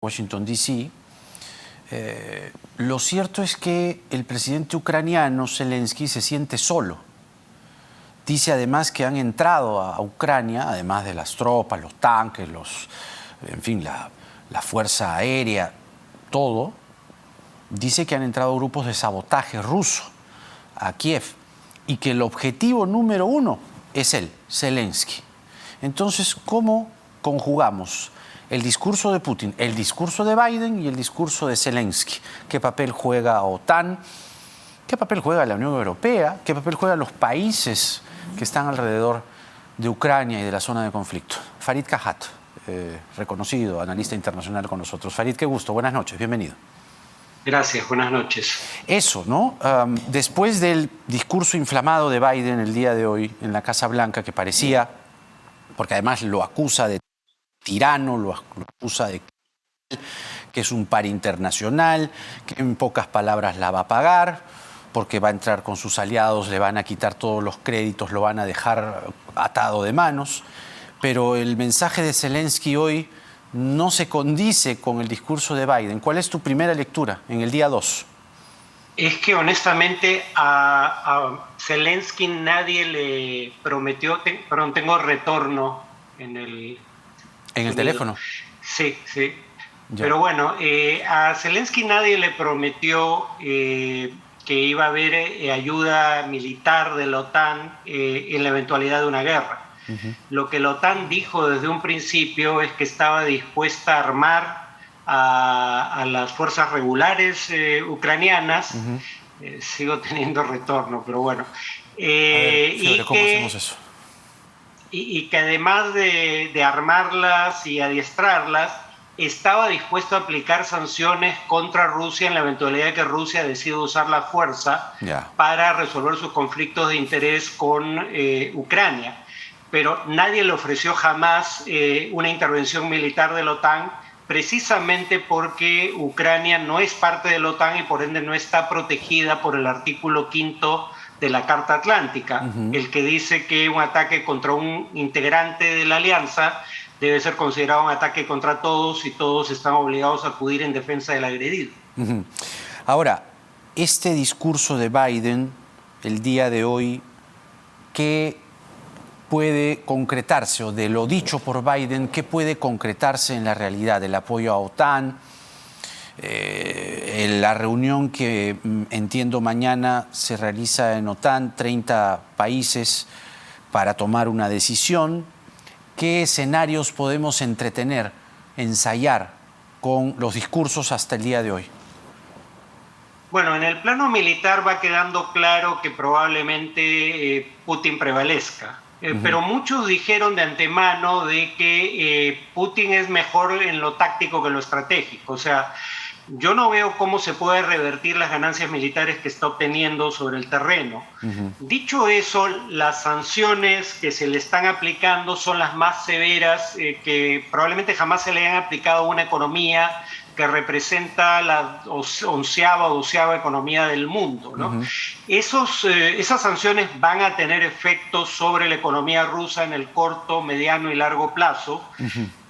Washington, D.C., lo cierto es que el presidente ucraniano, Zelensky, se siente solo. Dice además que han entrado a Ucrania, además de las tropas, los tanques, en fin, la fuerza aérea, todo. Dice que han entrado grupos de sabotaje ruso a Kiev y que el objetivo número uno es él, Zelensky. Entonces, ¿cómo conjugamos el discurso de Putin, el discurso de Biden y el discurso de Zelensky? ¿Qué papel juega OTAN? ¿Qué papel juega la Unión Europea? ¿Qué papel juegan los países que están alrededor de Ucrania y de la zona de conflicto? Farid Kahat, reconocido analista internacional con nosotros. Farid, qué gusto. Buenas noches, bienvenido. Gracias, buenas noches. Eso, ¿no? Después del discurso inflamado de Biden el día de hoy en la Casa Blanca, que parecía, porque además lo acusa de tirano, lo acusa de que es un par internacional, que en pocas palabras la va a pagar, porque va a entrar con sus aliados, le van a quitar todos los créditos, lo van a dejar atado de manos. Pero el mensaje de Zelensky hoy no se condice con el discurso de Biden. ¿Cuál es tu primera lectura en el día 2? Es que honestamente a Zelensky nadie le prometió, perdón, tengo retorno en el teléfono. Sí. Ya. Pero bueno, a Zelensky nadie le prometió que iba a haber ayuda militar de la OTAN en la eventualidad de una guerra. Lo que la OTAN dijo desde un principio es que estaba dispuesta a armar a las fuerzas regulares ucranianas. Sigo teniendo retorno, pero bueno. ¿Cómo hacemos eso? Y que además de armarlas y adiestrarlas, estaba dispuesto a aplicar sanciones contra Rusia en la eventualidad de que Rusia decida usar la fuerza para resolver sus conflictos de interés con Ucrania. Pero nadie le ofreció jamás una intervención militar de la OTAN, precisamente porque Ucrania no es parte de la OTAN y por ende no está protegida por el artículo 5 de la Carta Atlántica, el que dice que un ataque contra un integrante de la alianza debe ser considerado un ataque contra todos y todos están obligados a acudir en defensa del agredido. Ahora, este discurso de Biden el día de hoy, ¿qué puede concretarse, o de lo dicho por Biden, qué puede concretarse en la realidad? El apoyo a OTAN, la reunión que entiendo mañana se realiza en OTAN, 30 países para tomar una decisión. ¿Qué escenarios podemos entretener, ensayar con los discursos hasta el día de hoy? Bueno, en el plano militar va quedando claro que probablemente Putin prevalezca. Pero muchos dijeron de antemano de que Putin es mejor en lo táctico que en lo estratégico. O sea, yo no veo cómo se puede revertir las ganancias militares que está obteniendo sobre el terreno. Dicho eso, las sanciones que se le están aplicando son las más severas que probablemente jamás se le hayan aplicado a una economía que representa la onceava o doceava economía del mundo, ¿no? Esas sanciones van a tener efectos sobre la economía rusa en el corto, mediano y largo plazo,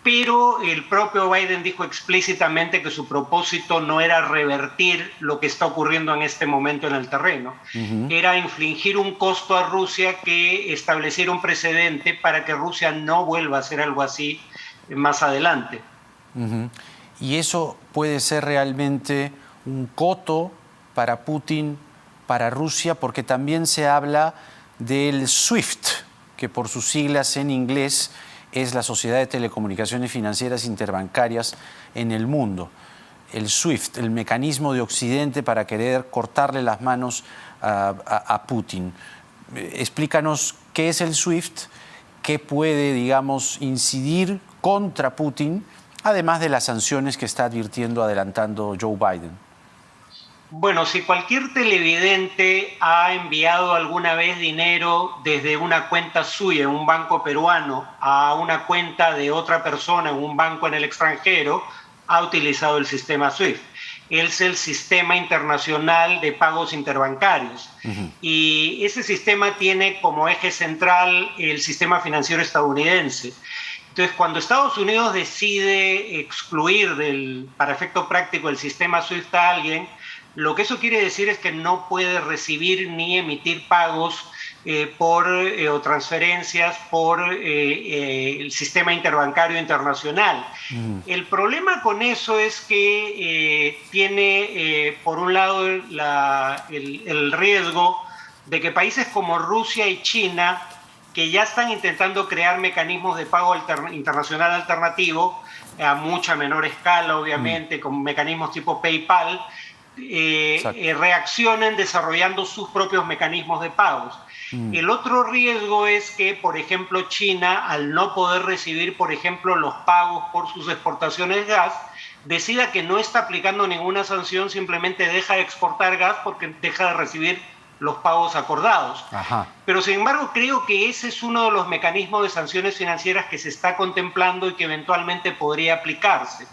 pero el propio Biden dijo explícitamente que su propósito no era revertir lo que está ocurriendo en este momento en el terreno, era infligir un costo a Rusia que estableciera un precedente para que Rusia no vuelva a hacer algo así más adelante. Y eso puede ser realmente un coto para Putin, para Rusia, porque también se habla del SWIFT, que por sus siglas en inglés es la Sociedad de Telecomunicaciones Financieras Interbancarias en el mundo. El SWIFT, el mecanismo de Occidente para querer cortarle las manos a Putin. Explícanos qué es el SWIFT, qué puede, digamos, incidir contra Putin, además de las sanciones que está adelantando Joe Biden. Bueno, si cualquier televidente ha enviado alguna vez dinero desde una cuenta suya en un banco peruano a una cuenta de otra persona en un banco en el extranjero, ha utilizado el sistema SWIFT. Es el sistema internacional de pagos interbancarios. Y ese sistema tiene como eje central el sistema financiero estadounidense. Entonces, cuando Estados Unidos decide excluir para efecto práctico el sistema SWIFT a alguien, lo que eso quiere decir es que no puede recibir ni emitir pagos o transferencias por el sistema interbancario internacional. El problema con eso es que tiene, por un lado, el riesgo de que países como Rusia y China, que ya están intentando crear mecanismos de pago internacional alternativo, a mucha menor escala, obviamente, con mecanismos tipo PayPal, reaccionen desarrollando sus propios mecanismos de pagos. El otro riesgo es que, por ejemplo, China, al no poder recibir, por ejemplo, los pagos por sus exportaciones de gas, decida que no está aplicando ninguna sanción, simplemente deja de exportar gas porque deja de recibir los pagos acordados. Ajá. Pero, sin embargo, creo que ese es uno de los mecanismos de sanciones financieras que se está contemplando y que eventualmente podría aplicarse.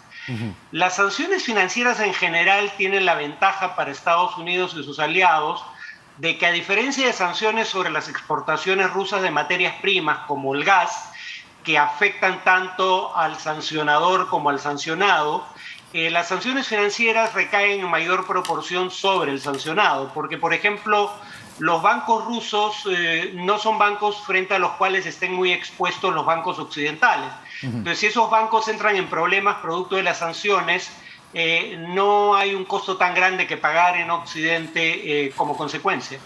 Las sanciones financieras en general tienen la ventaja para Estados Unidos y sus aliados de que, a diferencia de sanciones sobre las exportaciones rusas de materias primas como el gas, que afectan tanto al sancionador como al sancionado, las sanciones financieras recaen en mayor proporción sobre el sancionado, porque, por ejemplo, los bancos rusos no son bancos frente a los cuales estén muy expuestos los bancos occidentales. Entonces, si esos bancos entran en problemas producto de las sanciones, no hay un costo tan grande que pagar en Occidente como consecuencia.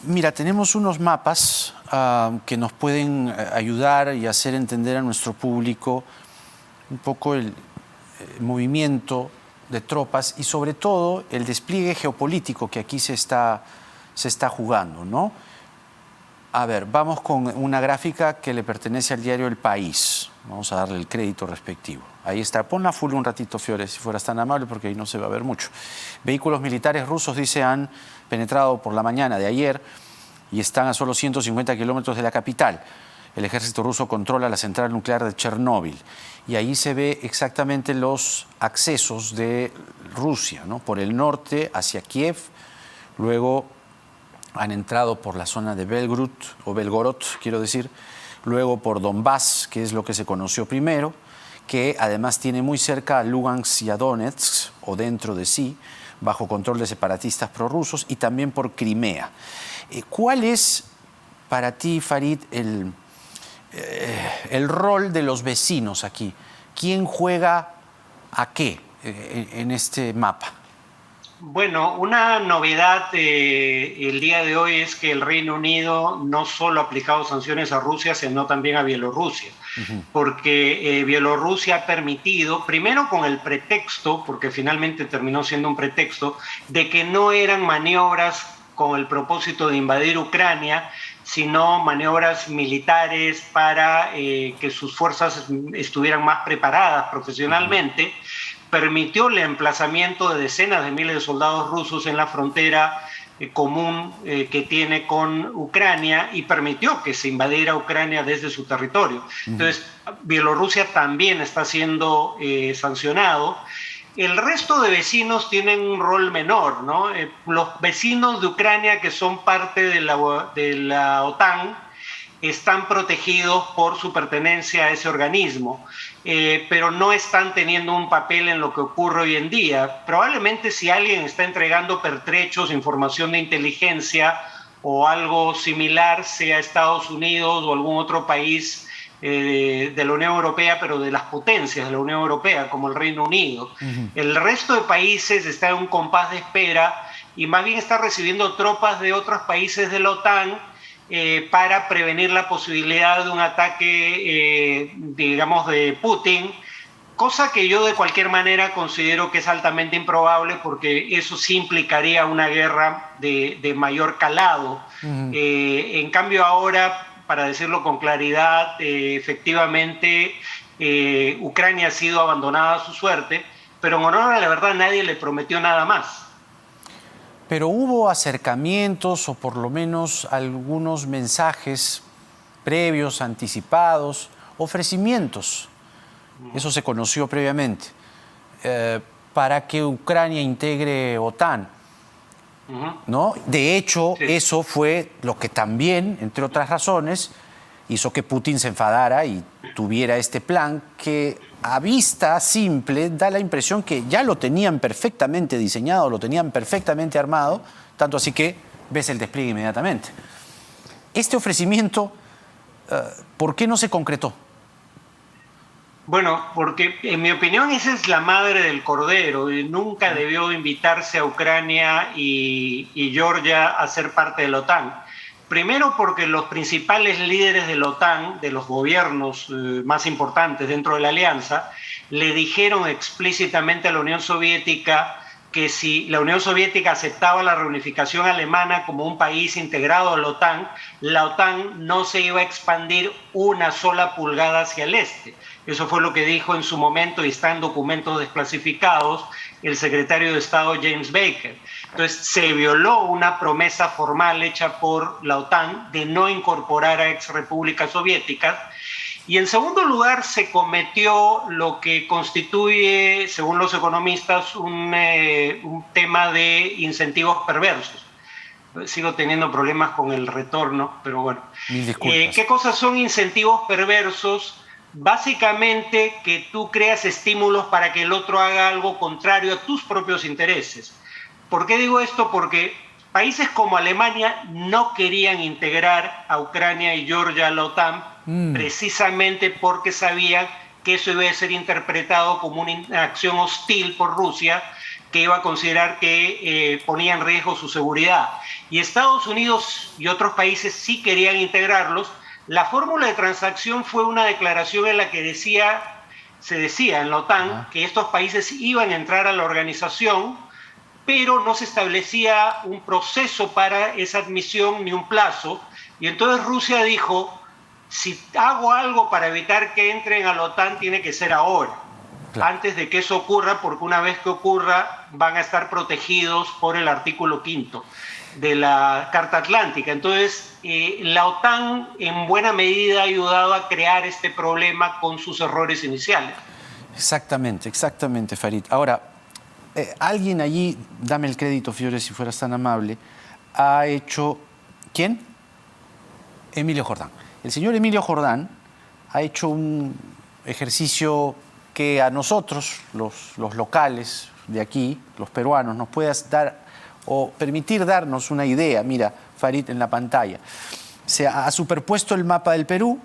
Mira, tenemos unos mapas que nos pueden ayudar y hacer entender a nuestro público un poco el movimiento de tropas y sobre todo el despliegue geopolítico que aquí se está jugando, ¿no? A ver, vamos con una gráfica que le pertenece al diario El País. Vamos a darle el crédito respectivo. Ahí está. Ponla full un ratito, Fiore, si fueras tan amable, porque ahí no se va a ver mucho. Vehículos militares rusos, dice, han penetrado por la mañana de ayer y están a solo 150 kilómetros de la capital. El ejército ruso controla la central nuclear de Chernóbil. Y ahí se ve exactamente los accesos de Rusia, ¿no? Por el norte hacia Kiev, luego han entrado por la zona de Belgorod, quiero decir, luego por Donbass, que es lo que se conoció primero, que además tiene muy cerca a Lugansk y a Donetsk, o dentro de sí, bajo control de separatistas prorrusos, y también por Crimea. ¿Cuál es para ti, Farid, el rol de los vecinos aquí? ¿Quién juega a qué en este mapa? Bueno, una novedad el día de hoy es que el Reino Unido no solo ha aplicado sanciones a Rusia, sino también a Bielorrusia, porque Bielorrusia ha permitido, primero con el pretexto, porque finalmente terminó siendo un pretexto, de que no eran maniobras con el propósito de invadir Ucrania, sino maniobras militares para que sus fuerzas estuvieran más preparadas profesionalmente. Permitió el emplazamiento de decenas de miles de soldados rusos en la frontera común que tiene con Ucrania y permitió que se invadiera Ucrania desde su territorio. Entonces, Bielorrusia también está siendo sancionado. El resto de vecinos tienen un rol menor, ¿no? Los vecinos de Ucrania que son parte de la OTAN están protegidos por su pertenencia a ese organismo, pero no están teniendo un papel en lo que ocurre hoy en día. Probablemente si alguien está entregando pertrechos, información de inteligencia o algo similar, sea Estados Unidos o algún otro país de la Unión Europea, pero de las potencias de la Unión Europea, como el Reino Unido. El resto de países está en un compás de espera y más bien está recibiendo tropas de otros países de la OTAN para prevenir la posibilidad de un ataque, digamos, de Putin, cosa que yo de cualquier manera considero que es altamente improbable porque eso sí implicaría una guerra de mayor calado. En cambio ahora, para decirlo con claridad, efectivamente Ucrania ha sido abandonada a su suerte, pero en honor a la verdad nadie le prometió nada más. Pero hubo acercamientos o por lo menos algunos mensajes previos, anticipados, ofrecimientos, eso se conoció previamente, para que Ucrania integre OTAN, ¿no? De hecho, sí, eso fue lo que también, entre otras razones, hizo que Putin se enfadara y tuviera este plan que a vista simple da la impresión que ya lo tenían perfectamente diseñado, lo tenían perfectamente armado, tanto así que ves el despliegue inmediatamente. Este ofrecimiento, ¿por qué no se concretó? Bueno, porque en mi opinión esa es la madre del cordero y nunca debió invitarse a Ucrania y Georgia a ser parte de la OTAN. Primero porque los principales líderes de la OTAN, de los gobiernos más importantes dentro de la alianza, le dijeron explícitamente a la Unión Soviética que si la Unión Soviética aceptaba la reunificación alemana como un país integrado a la OTAN no se iba a expandir una sola pulgada hacia el este. Eso fue lo que dijo en su momento, y está en documentos desclasificados, el secretario de Estado James Baker. Entonces se violó una promesa formal hecha por la OTAN de no incorporar a exrepúblicas soviéticas. Y en segundo lugar, se cometió lo que constituye, según los economistas, un tema de incentivos perversos. Sigo teniendo problemas con el retorno, pero bueno. Mil disculpas. ¿Qué cosas son incentivos perversos? Básicamente que tú creas estímulos para que el otro haga algo contrario a tus propios intereses. ¿Por qué digo esto? Porque países como Alemania no querían integrar a Ucrania y Georgia a la OTAN precisamente porque sabían que eso iba a ser interpretado como una acción hostil por Rusia, que iba a considerar que ponía en riesgo su seguridad. Y Estados Unidos y otros países sí querían integrarlos. La fórmula de transacción fue una declaración en la que se decía en la OTAN que estos países iban a entrar a la organización, pero no se establecía un proceso para esa admisión ni un plazo. Y entonces Rusia dijo, si hago algo para evitar que entren a la OTAN, tiene que ser ahora, claro, antes de que eso ocurra, porque una vez que ocurra van a estar protegidos por el artículo 5º de la Carta Atlántica. Entonces, la OTAN en buena medida ha ayudado a crear este problema con sus errores iniciales. Exactamente, exactamente, Farid. Ahora, alguien allí, dame el crédito, Fiore, si fueras tan amable, ha hecho... ¿Quién? Emilio Jordán. El señor Emilio Jordán ha hecho un ejercicio que a nosotros, los locales de aquí, los peruanos, nos puede dar o permitir darnos una idea. Mira, Farid, en la pantalla. Se ha superpuesto el mapa del Perú,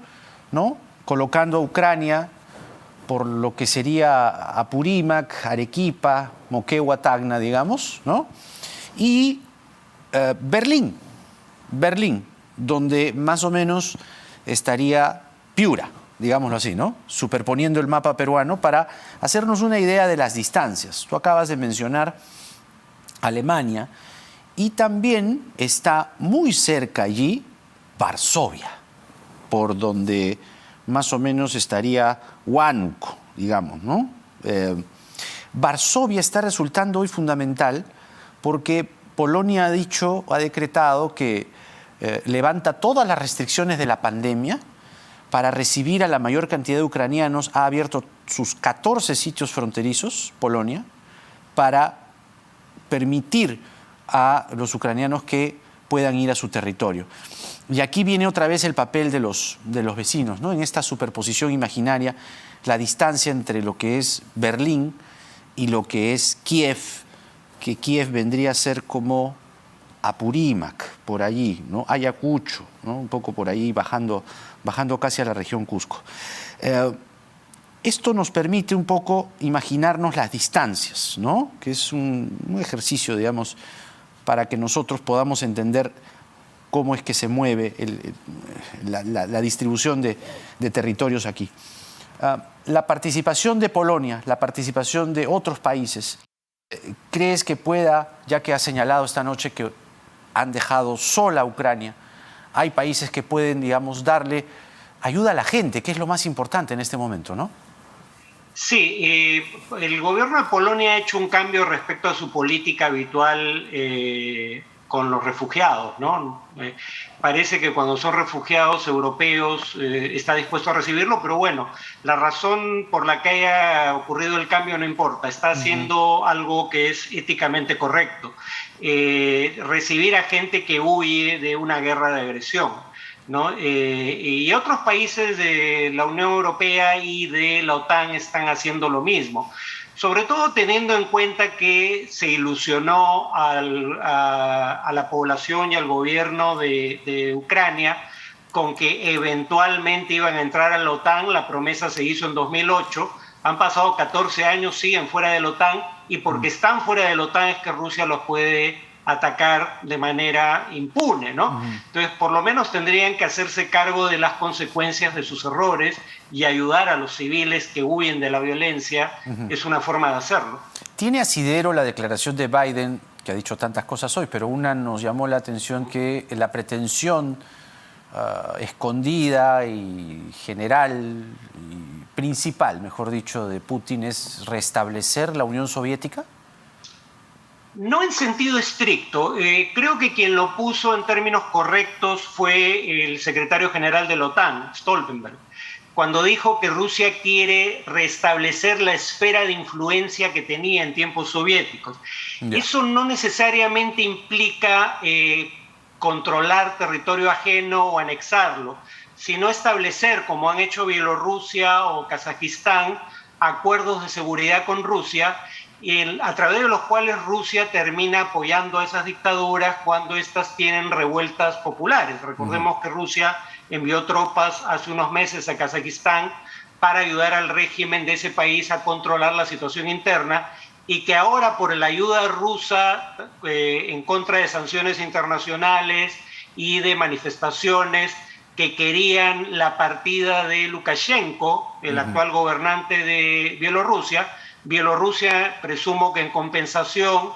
¿no? Colocando a Ucrania por lo que sería Apurímac, Arequipa, Moquegua, Tacna, digamos, ¿no? Y Berlín, donde más o menos estaría Piura, digámoslo así, ¿no? Superponiendo el mapa peruano para hacernos una idea de las distancias. Tú acabas de mencionar Alemania y también está muy cerca allí Varsovia, por donde más o menos estaría Huánuco, digamos, ¿no? Varsovia está resultando hoy fundamental porque Polonia ha decretado que levanta todas las restricciones de la pandemia para recibir a la mayor cantidad de ucranianos. Ha abierto sus 14 sitios fronterizos, Polonia, para permitir a los ucranianos que puedan ir a su territorio. Y aquí viene otra vez el papel de los vecinos, ¿no? En esta superposición imaginaria, la distancia entre lo que es Berlín y lo que es Kiev, que Kiev vendría a ser como Apurímac, por allí, ¿no? Ayacucho, ¿no? Un poco por ahí, bajando casi a la región Cusco. Esto nos permite un poco imaginarnos las distancias, ¿no? Que es un ejercicio, digamos, para que nosotros podamos entender cómo es que se mueve la distribución de territorios aquí. La participación de Polonia, la participación de otros países, ¿crees que pueda, ya que has señalado esta noche que han dejado sola a Ucrania, hay países que pueden, digamos, darle ayuda a la gente, que es lo más importante en este momento, ¿no? Sí, el gobierno de Polonia ha hecho un cambio respecto a su política habitual con los refugiados, ¿no? Parece que cuando son refugiados europeos está dispuesto a recibirlo, pero bueno, la razón por la que haya ocurrido el cambio no importa, está haciendo algo que es éticamente correcto, recibir a gente que huye de una guerra de agresión. ¿no? Y otros países de la Unión Europea y de la OTAN están haciendo lo mismo. Sobre todo teniendo en cuenta que se ilusionó a la población y al gobierno de Ucrania con que eventualmente iban a entrar a la OTAN. La promesa se hizo en 2008. Han pasado 14 años, siguen fuera de la OTAN, y porque están fuera de la OTAN es que Rusia los puede atacar de manera impune, ¿no? Entonces, por lo menos tendrían que hacerse cargo de las consecuencias de sus errores y ayudar a los civiles que huyen de la violencia. Es una forma de hacerlo. Tiene asidero la declaración de Biden, que ha dicho tantas cosas hoy, pero una nos llamó la atención, que la pretensión escondida y general y principal, mejor dicho, de Putin es restablecer la Unión Soviética. No en sentido estricto. Creo que quien lo puso en términos correctos fue el secretario general de la OTAN, Stoltenberg, cuando dijo que Rusia quiere restablecer la esfera de influencia que tenía en tiempos soviéticos. Yeah. Eso no necesariamente implica controlar territorio ajeno o anexarlo, sino establecer, como han hecho Bielorrusia o Kazajistán, acuerdos de seguridad con Rusia, a través de los cuales Rusia termina apoyando a esas dictaduras cuando éstas tienen revueltas populares. Recordemos que Rusia envió tropas hace unos meses a Kazajistán para ayudar al régimen de ese país a controlar la situación interna, y que ahora, por la ayuda rusa en contra de sanciones internacionales y de manifestaciones que querían la partida de Lukashenko, el actual gobernante de Bielorrusia, Bielorrusia, presumo que en compensación,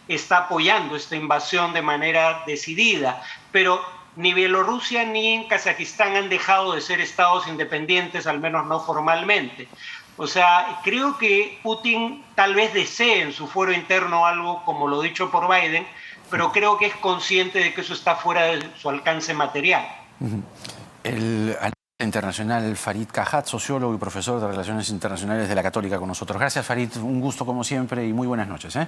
está apoyando esta invasión de manera decidida. Pero ni Bielorrusia ni Kazajistán han dejado de ser estados independientes, al menos no formalmente. O sea, creo que Putin tal vez desee en su fuero interno algo como lo dicho por Biden, pero creo que es consciente de que eso está fuera de su alcance material. El internacional Farid Kajat, sociólogo y profesor de Relaciones Internacionales de la Católica, con nosotros. Gracias, Farid. Un gusto como siempre y muy buenas noches.